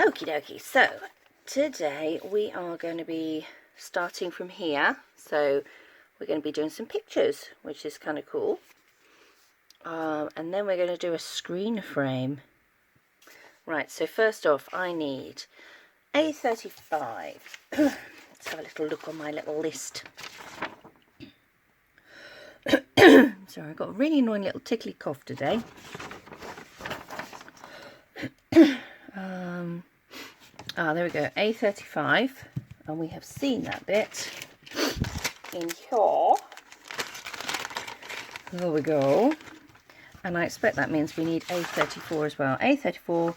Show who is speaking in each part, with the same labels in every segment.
Speaker 1: Okie dokie, so today we are going to be starting from here. So we're going to be doing some pictures, which is kind of cool. And then we're going to do a screen frame. Right, so first off I need A35. Let's have a little look on my little list. Sorry, I've got a really annoying little tickly cough today. There we go, A35, and we have seen that bit in here. There we go. And I expect that means we need A34 as well. A34,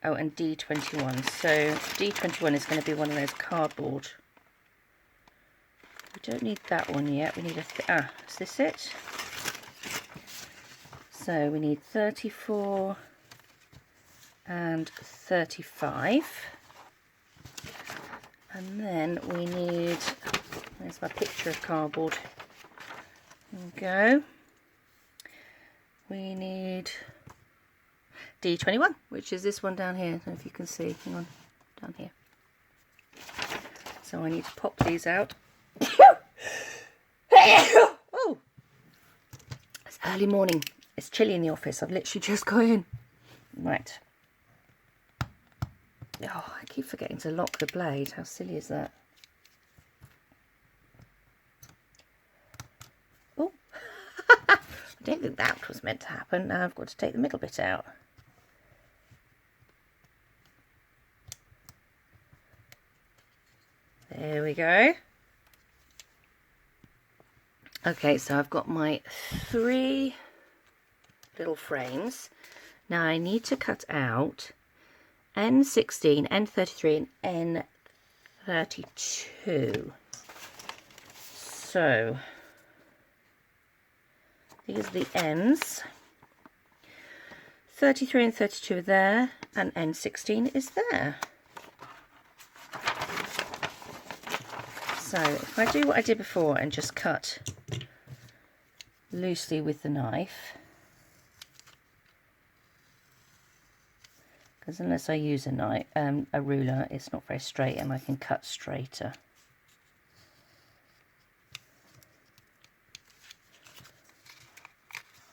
Speaker 1: oh, and D21. So D21 is going to be one of those cardboard. We don't need that one yet. We need a, is this it? So we need 34 and 35. And then we need, there's my picture of cardboard. There we go. We need D21, which is this one down here. I don't know if you can see. Hang on, down here. So I need to pop these out. Oh, it's early morning. It's chilly in the office. I've literally just got in. Right. Oh, I keep forgetting to lock the blade. How silly is that? Oh, I don't think that was meant to happen. Now I've got to take the middle bit out. There we go. Okay, so I've got my 3 little frames. Now I need to cut out N16, N33 and N32. So these are the N's. 33 and 32 are there, and N16 is there. So if I do what I did before and just cut loosely with the knife, because unless I use a knife, a ruler, it's not very straight, and I can cut straighter.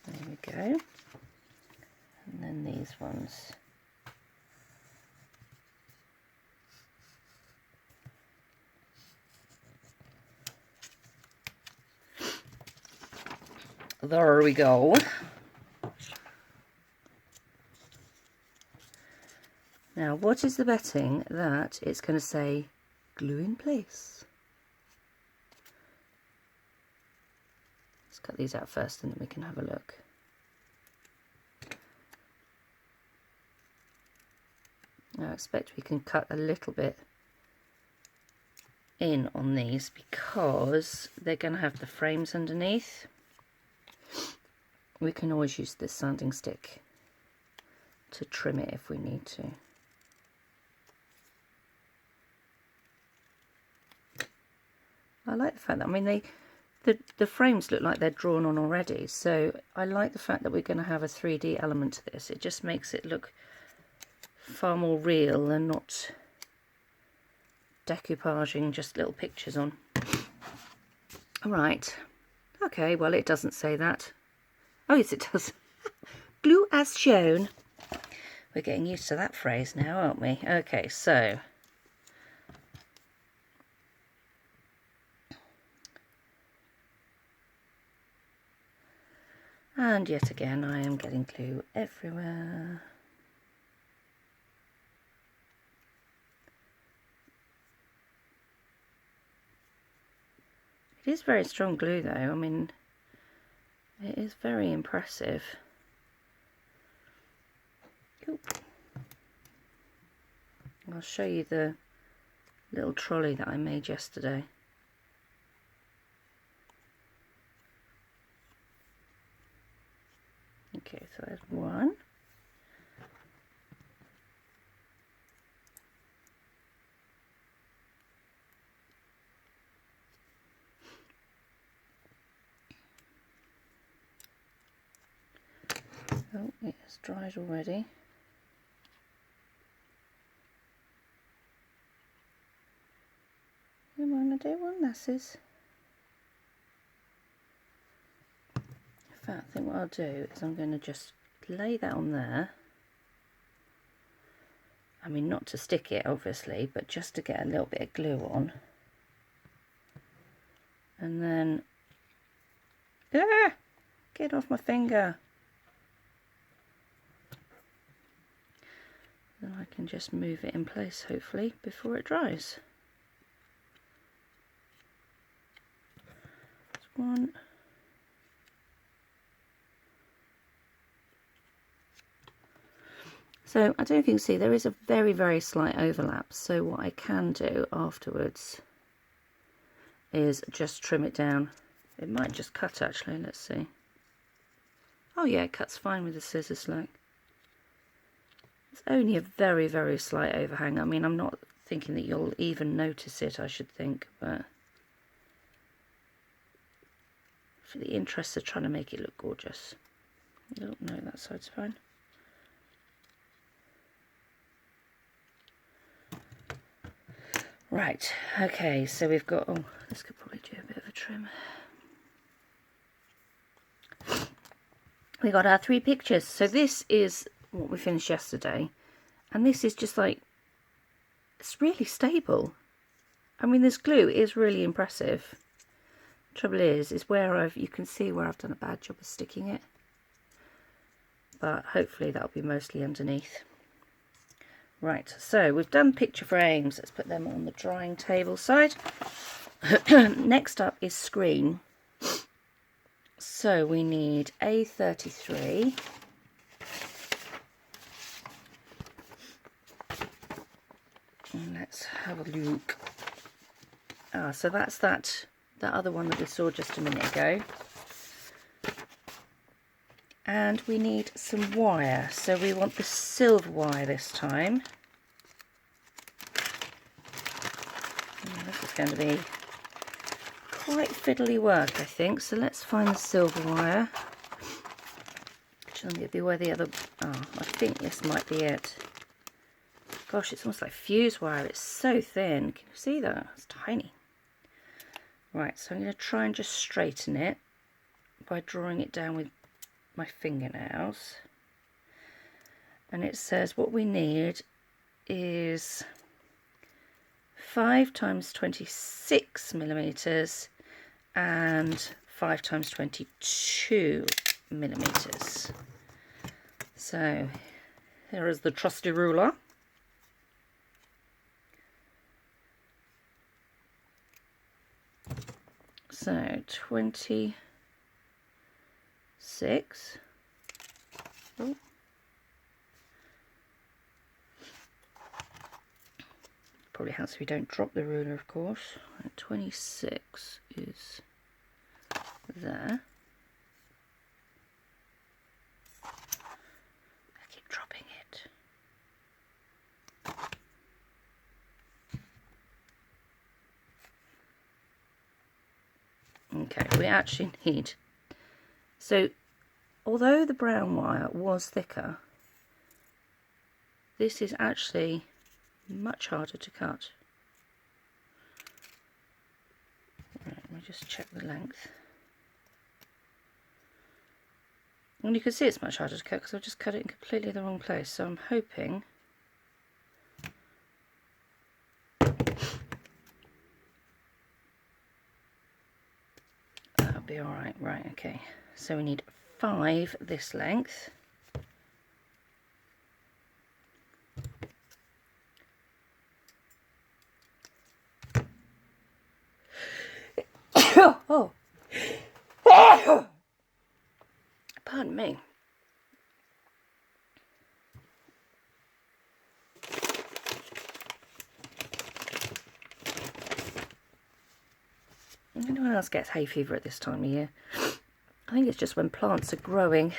Speaker 1: There we go. And then these ones. There we go. Now, what is the betting that it's going to say glue in place? Let's cut these out first and then we can have a look. Now, I expect we can cut a little bit in on these because they're going to have the frames underneath. We can always use this sanding stick to trim it if we need to. I like the fact that, I mean, the frames look like they're drawn on already, so I like the fact that we're going to have a 3D element to this. It just makes it look far more real and not decoupaging just little pictures on. Alright, okay, well it doesn't say that. Oh yes it does. Glue as shown. We're getting used to that phrase now, aren't we? Okay, so and yet again I am getting glue everywhere. It is very strong glue though, I mean, it is very impressive. Oop. I'll show you the little trolley that I made yesterday. Okay, so there's one. Oh, it's dried already. do one. This is. In fact, I think what I'll do is I'm going to just lay that on there. I mean, not to stick it, obviously, but just to get a little bit of glue on. And then, get off my finger. Then I can just move it in place, hopefully, before it dries. That's one. So I don't know if you can see, there is a very, very slight overlap. So what I can do afterwards is just trim it down. It might just cut actually, let's see. Oh yeah, it cuts fine with the scissors, look. It's only a very, very slight overhang. I mean, I'm not thinking that you'll even notice it, I should think, but for the interest of trying to make it look gorgeous. Oh, no, that side's fine. Right, okay, so we've got, oh, this could probably do a bit of a trim. We got our 3 pictures. So this is what we finished yesterday. And this is just like, it's really stable. I mean, this glue is really impressive. Trouble is where you can see where I've done a bad job of sticking it. But hopefully that'll be mostly underneath. Right, so we've done picture frames. Let's put them on the drying table side. Next up is screen. So we need A33. And let's have a look. Ah, so that's that other one that we saw just a minute ago. And we need some wire, so we want the silver wire this time. And this is going to be quite fiddly work, I think, so let's find the silver wire. Which will be where the other, oh, I think this might be it. Gosh, it's almost like fuse wire, it's so thin. Can you see that? It's tiny. Right, so I'm going to try and just straighten it by drawing it down with my fingernails. And it says what we need is 5 times 26 millimeters and 5 times 22 millimeters. So here is the trusty ruler. So 26. Oh. Probably helps if we don't drop the ruler, of course. 26 is there. I keep dropping it. Okay, we actually need, so although the brown wire was thicker, this is actually much harder to cut. Right, let me just check the length. And you can see it's much harder to cut because I've just cut it in completely the wrong place, so I'm hoping that'll be alright. Right, okay, so we need 5 this length. Oh, pardon me. Anyone else gets hay fever at this time of year? I think it's just when plants are growing.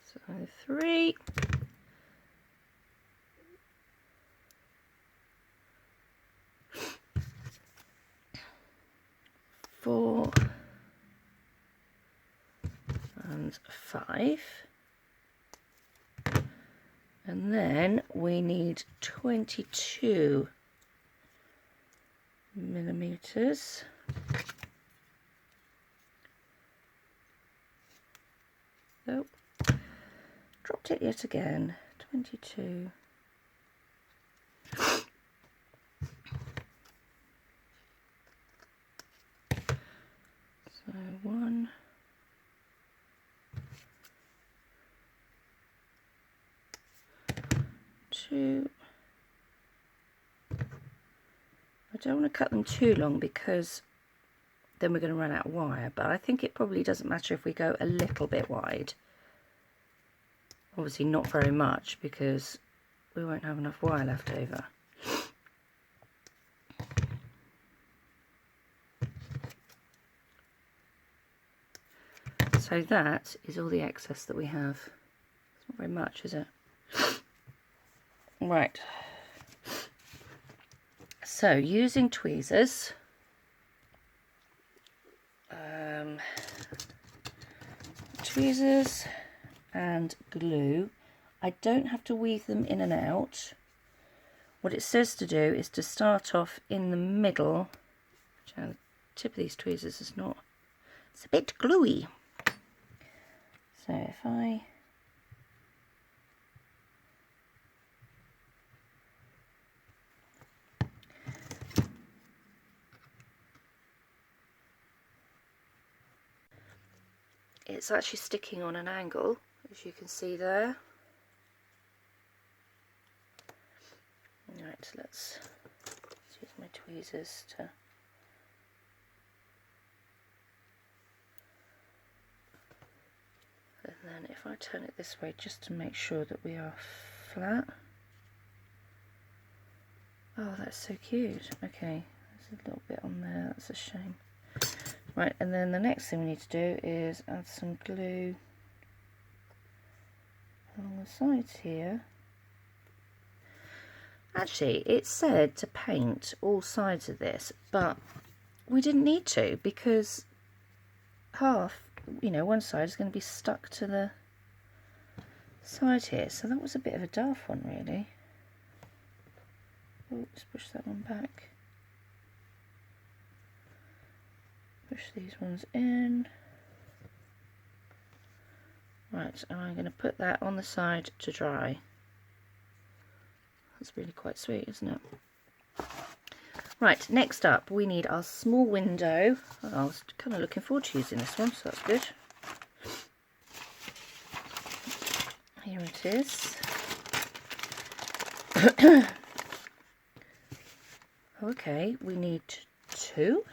Speaker 1: So 3. 4. And and 5. And then we need 22 millimeters. Oh, dropped it yet again. 22. So 1, 2. I don't want to cut them too long because then we're going to run out of wire, but I think it probably doesn't matter if we go a little bit wide. Obviously not very much because we won't have enough wire left over. So that is all the excess that we have. It's not very much, is it? Right. So using tweezers, and glue, I don't have to weave them in and out. What it says to do is to start off in the middle. The tip of these tweezers is not, it's a bit gluey. So if I it's actually sticking on an angle, as you can see there. Right, let's use my tweezers to and then if I turn it this way just to make sure that we are flat. Oh, that's so cute. Okay, there's a little bit on there, that's a shame. Right, and then the next thing we need to do is add some glue along the sides here. Actually, it said to paint all sides of this, but we didn't need to because half, you know, one side is going to be stuck to the side here, so that was a bit of a daft one really. Oh, let's push that one back. Push these ones in. Right, and I'm going to put that on the side to dry. That's really quite sweet, isn't it? Right, next up we need our small window. Oh, I was kind of looking forward to using this one, so that's good. Here it is. Okay, we need 2.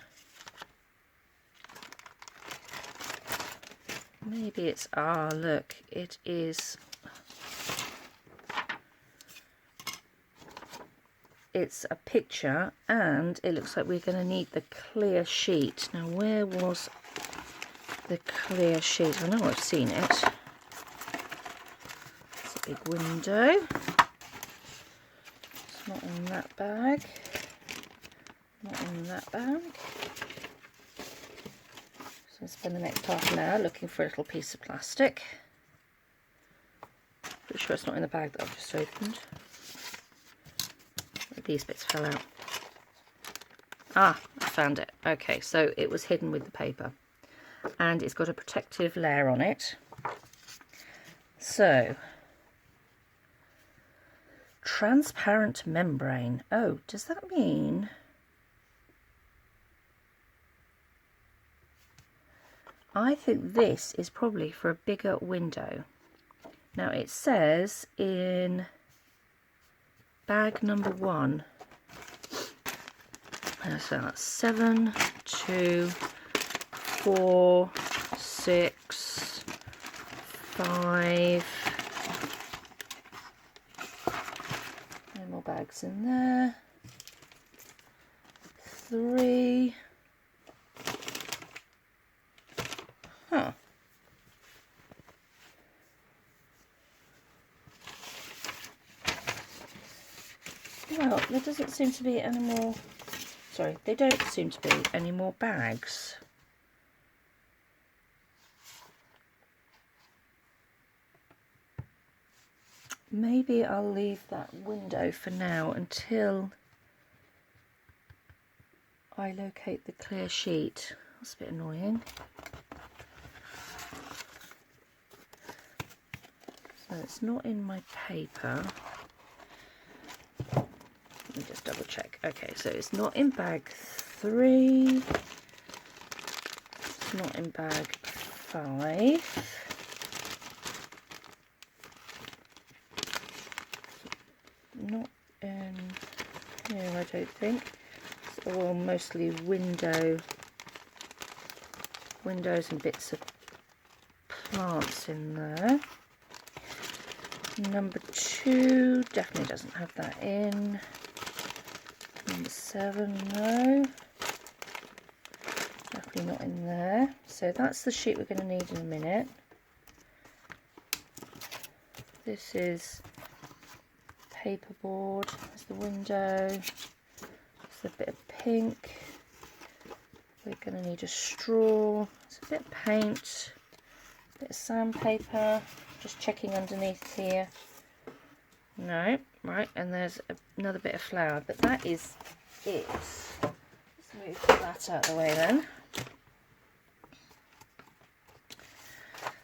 Speaker 1: Maybe it's, ah, look, it is, it's a picture and it looks like we're going to need the clear sheet. Now, where was the clear sheet? I know I've seen it. It's a big window. It's not in that bag. Not in that bag. So I'll spend the next half an hour looking for a little piece of plastic. Pretty sure it's not in the bag that I've just opened. These bits fell out. Ah, I found it. Okay, so it was hidden with the paper. And it's got a protective layer on it. So, transparent membrane. Oh, does that mean... I think this is probably for a bigger window. Now it says in bag number 1, so that's 7, 2, 4, 6, 5. No more bags in there. 3. Huh. Well, there doesn't seem to be any more, sorry, they don't seem to be any more bags. maybe I'll leave that window for now until I locate the clear sheet. That's a bit annoying. So it's not in my paper. Let me just double check. Okay, so it's not in bag 3. It's not in bag 5. Not in here, I don't think. It's all mostly windows and bits of plants in there. Number 2 definitely doesn't have that in. Number 7, no. Definitely not in there. So that's the sheet we're going to need in a minute. This is paperboard. There's the window. There's a bit of pink. We're going to need a straw. There's a bit of paint. A bit of sandpaper. Just checking underneath here. No, right, and there's another bit of flour, but that is it. Let's move that out of the way then.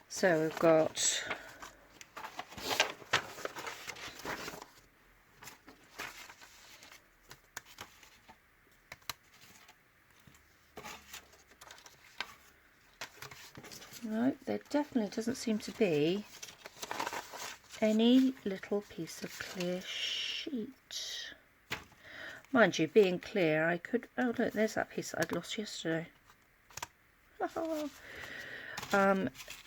Speaker 1: So we've got no, there definitely doesn't seem to be any little piece of clear sheet. Mind you, being clear, I could... Oh, look, there's that piece that I'd lost yesterday.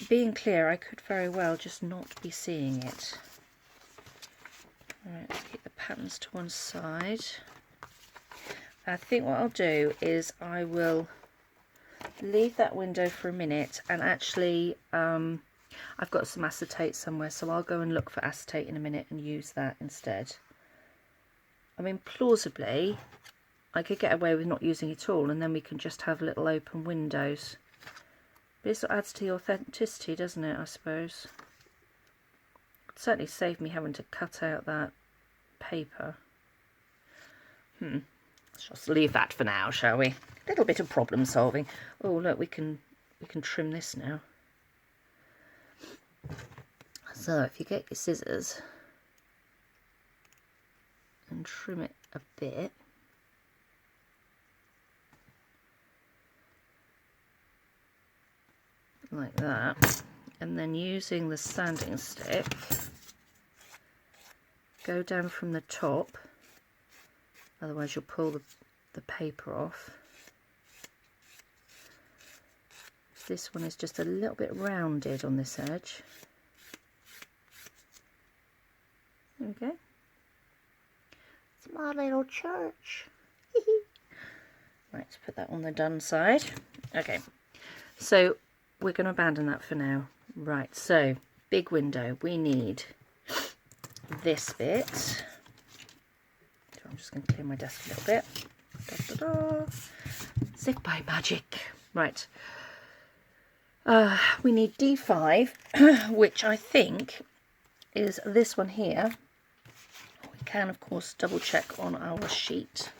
Speaker 1: Being clear, I could very well just not be seeing it. Alright, let's keep the patterns to one side. I think what I'll do is I will leave that window for a minute, and actually I've got some acetate somewhere, so I'll go and look for acetate in a minute and use that instead. I mean, plausibly I could get away with not using it all, and then we can just have little open windows. But this adds to the authenticity, doesn't it, I suppose? It'd certainly save me having to cut out that paper. Let's just leave that for now, shall we? A little bit of problem solving. Oh, look, we can trim this now. So if you get your scissors and trim it a bit, like that, and then using the sanding stick, go down from the top, otherwise you'll pull the paper off. This one is just a little bit rounded on this edge. There we go. It's my little church. Right, let's put that on the done side. Okay, so we're going to abandon that for now. Right, so big window. We need this bit. So I'm just going to clear my desk a little bit. Da, da, da. As if by magic. Right. We need D5, which I think is this one here. We can, of course, double check on our sheet.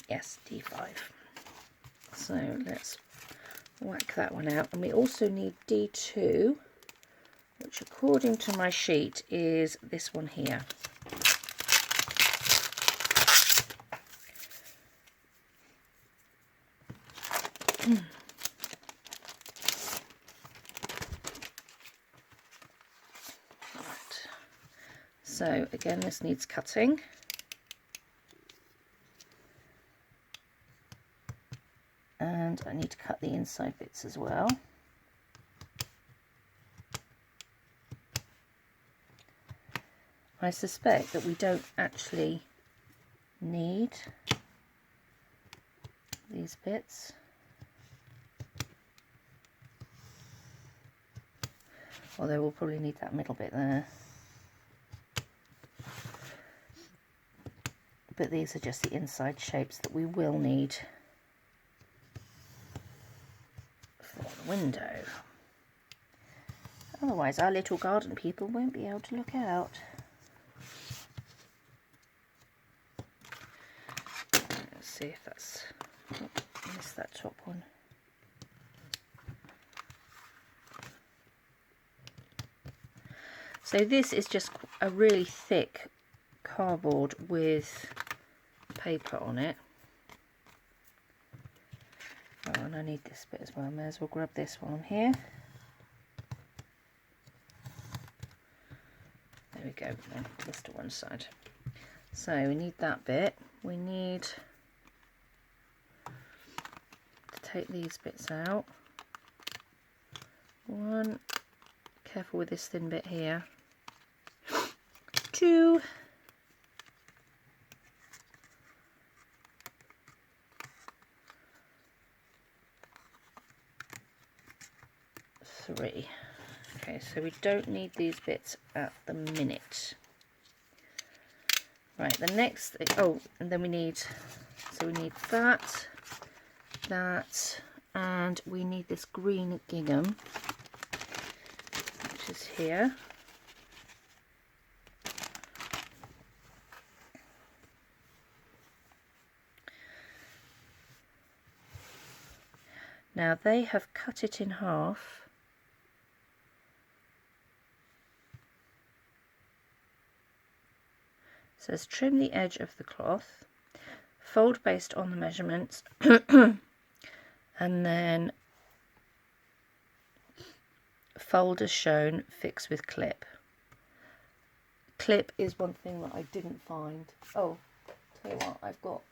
Speaker 1: Yes, D5. So let's whack that one out. And we also need D2, which according to my sheet is this one here. Right. So again, this needs cutting. And I need to cut the inside bits as well. I suspect that we don't actually need these bits. Although we'll probably need that middle bit there. But these are just the inside shapes that we will need for the window. Otherwise our little garden people won't be able to look out. Let's see if that's... Oh, I missed that top one. So this is just a really thick cardboard with paper on it. Oh, and I need this bit as well. May as well grab this one here. There we go. This to one side. So we need that bit. We need to take these bits out. 1. Careful with this thin bit here. 2. 3. Okay, so we don't need these bits at the minute. Right, the next thing, oh, and then we need, so we need that, and we need this green gingham, which is here. Now they have cut it in half. It says trim the edge of the cloth, fold based on the measurements, and then fold as shown, fix with clip. Clip is one thing that I didn't find. Oh, tell you what, I've got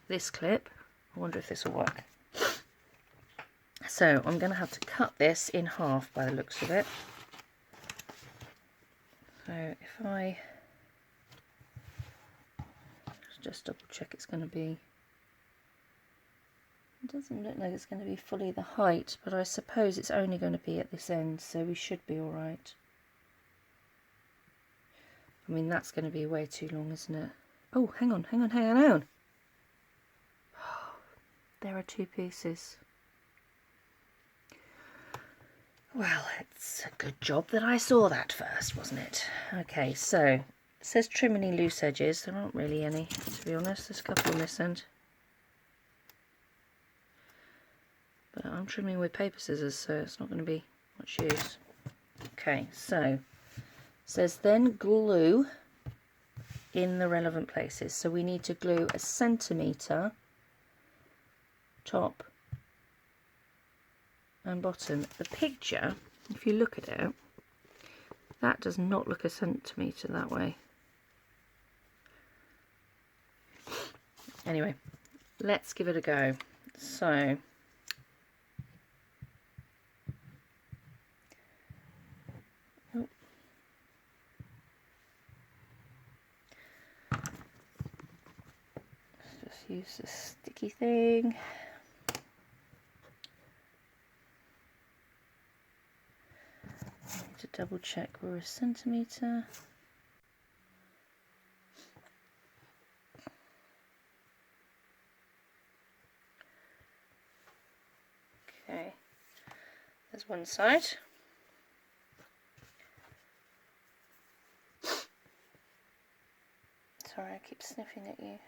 Speaker 1: this clip. I wonder if this will work. So I'm going to have to cut this in half by the looks of it. So if I just double check, it's going to be, it doesn't look like it's going to be fully the height, but I suppose it's only going to be at this end, so we should be all right. I mean, that's going to be way too long, isn't it? Oh, hang on. There are 2 pieces. Well, it's a good job that I saw that first, wasn't it? Okay, so it says trim any loose edges. There aren't really any, to be honest. There's a couple on this end. But I'm trimming with paper scissors, so it's not going to be much use. Okay, so it says then glue in the relevant places. So we need to glue 1 centimetre top and bottom. The picture, if you look at it, that does not look 1 centimetre that way. Anyway, let's give it a go. So let's just use this sticky thing. To double check we're 1 centimetre. Okay, there's one side. Sorry, I keep sniffing at you.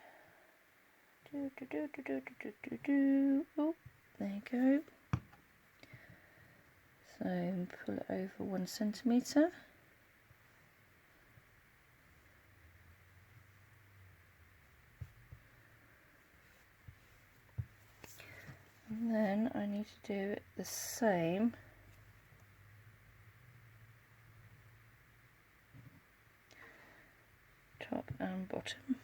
Speaker 1: Oh, there you go. So pull it over 1 centimetre. And then I need to do it the same top and bottom.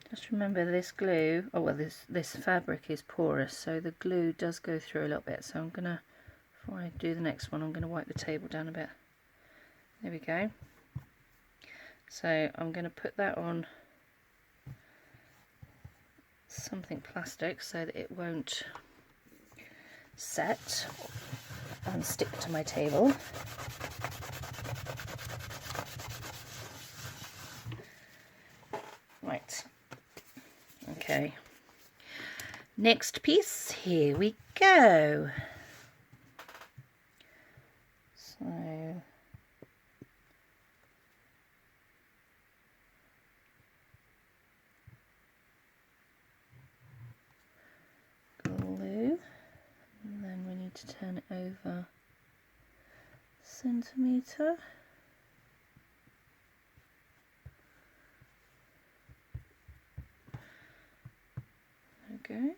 Speaker 1: Just remember this glue, oh well, this fabric is porous, so the glue does go through a little bit. So I'm gonna, before I do the next one, I'm gonna wipe the table down a bit. There we go. So I'm gonna put that on something plastic so that it won't set and stick to my table. Okay. Next piece, here we go. So glue, and then we need to turn it over centimetre. Okay.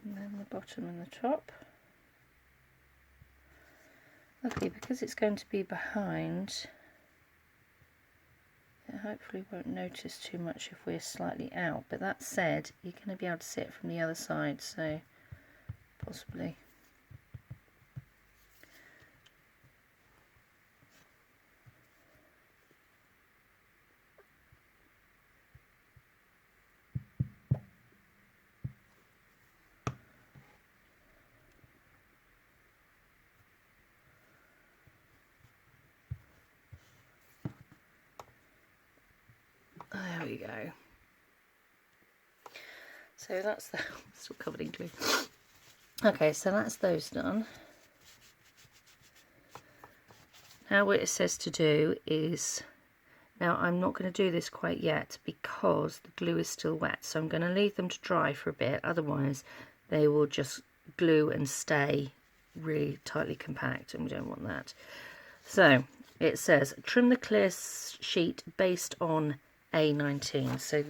Speaker 1: And then the bottom and the top. Luckily, because it's going to be behind, it hopefully won't notice too much if we're slightly out. But that said, you're going to be able to see it from the other side, so possibly. There we go. So that's the still covered in glue. Okay, so that's those done. Now what it says to do is, now I'm not going to do this quite yet because the glue is still wet, so I'm going to leave them to dry for a bit, otherwise they will just glue and stay really tightly compact, and we don't want that. So it says trim the clear sheet based on A19. So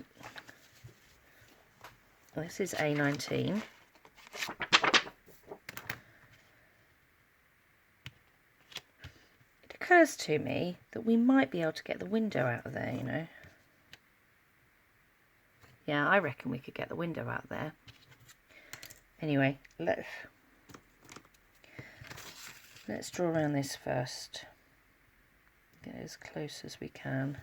Speaker 1: this is A19. It occurs to me that we might be able to get the window out of there, you know. Yeah, I reckon we could get the window out there. Anyway, let's draw around this first. Get as close as we can.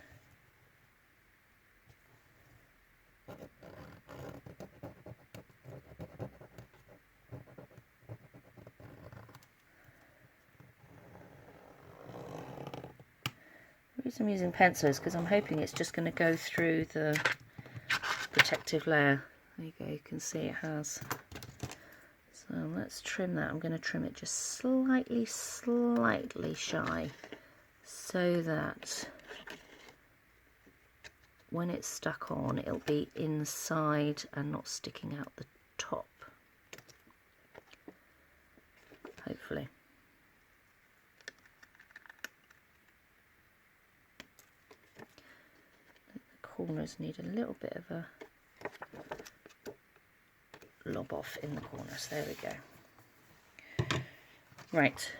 Speaker 1: The reason I'm using pencils because I'm hoping it's just going to go through the protective layer. There you go, you can see it has. So let's trim that. I'm going to trim it just slightly shy, so that when it's stuck on, it'll be inside and not sticking out the top. Hopefully. The corners need a little bit of a lob off in the corners. There we go. Right.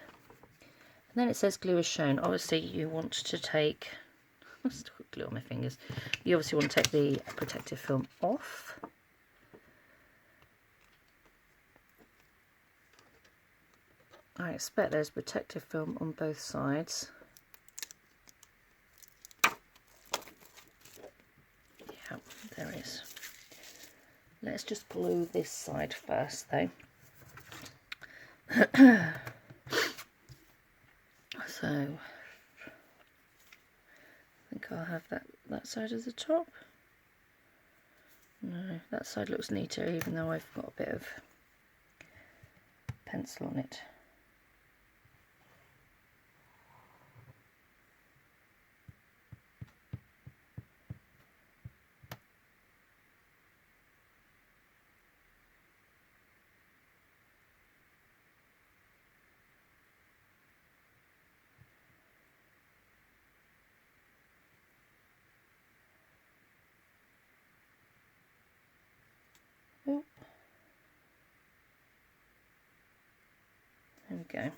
Speaker 1: And then it says glue as shown. Obviously you want to take, I've still got glue on my fingers. You obviously want to take the protective film off. I expect there's protective film on both sides. Yeah, there is. Let's just glue this side first though. So I think I'll have that side as the top. No, that side looks neater even though I've got a bit of pencil on it. Oh. There we go.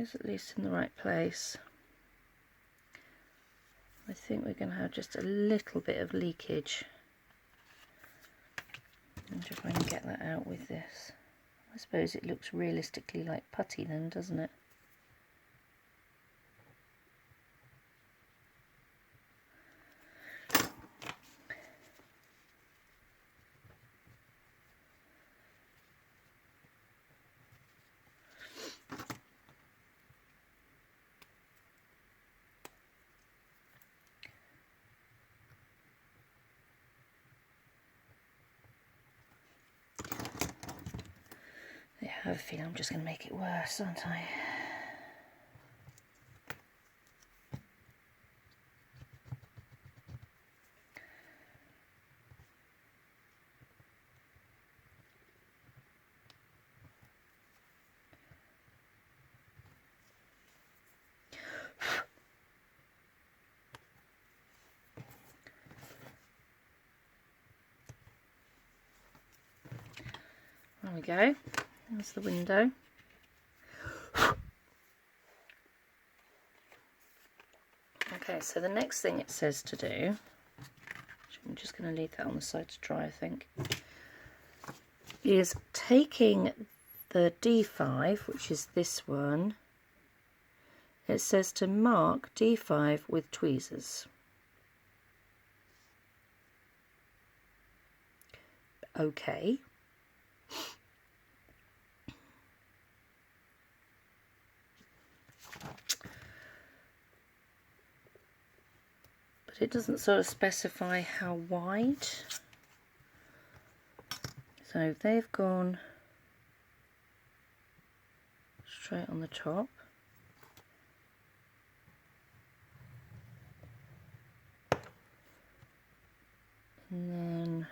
Speaker 1: those at least in the right place. I think we're going to have just a little bit of leakage. I'm just going to get that out with this. I suppose it looks realistically like putty then, doesn't it? Yeah, I have a feeling I'm just going to make it worse, aren't I? There we go. There's the window. Okay, so the next thing it says to do, I'm just going to leave that on the side to dry, I think, is taking the D5, which is this one. It says to mark D5 with tweezers. Okay. But it doesn't sort of specify how wide. So they've gone straight on the top. And then,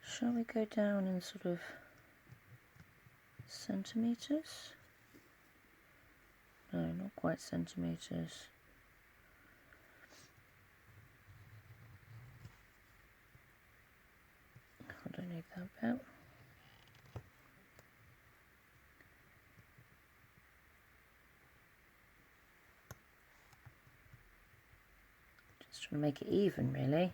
Speaker 1: shall we go down in sort of centimetres? No, not quite centimetres. I don't need that bit. Just trying to make it even, really.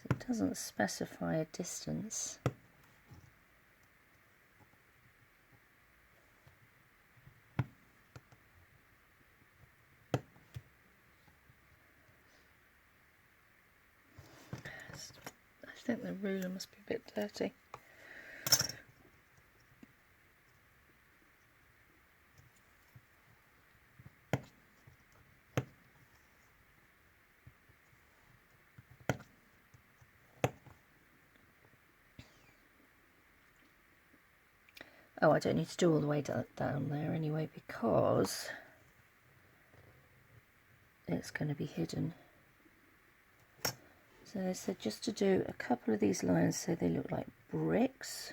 Speaker 1: It doesn't specify a distance. I think the ruler must be a bit dirty. Oh, I don't need to do all the way down there anyway, because it's going to be hidden. So they said just to do a couple of these lines so they look like bricks.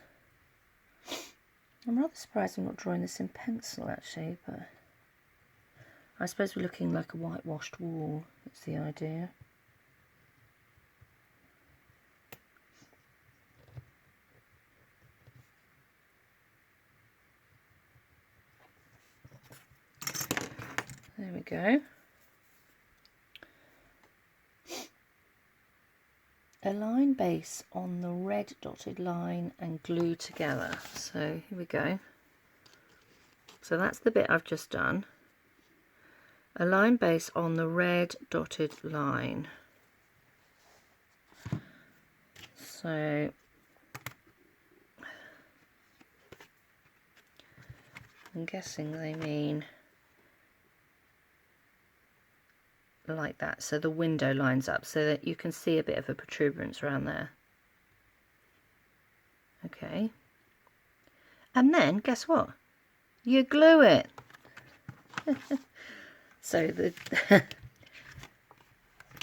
Speaker 1: I'm rather surprised I'm not drawing this in pencil actually, but I suppose we're looking like a whitewashed wall. That's the idea. There we go. Align base on the red dotted line and glue together. So here we go. So that's the bit I've just done. Align base on the red dotted line. So I'm guessing they mean like that, so the window lines up so that you can see a bit of a protuberance around there. Okay, and then guess what, you glue it. So the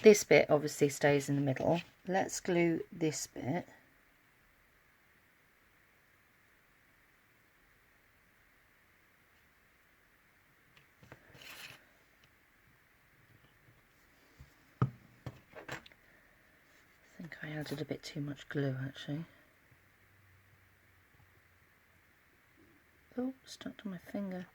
Speaker 1: this bit obviously stays in the middle. Let's glue this bit. I added a bit too much glue actually. Oh, stuck to my finger.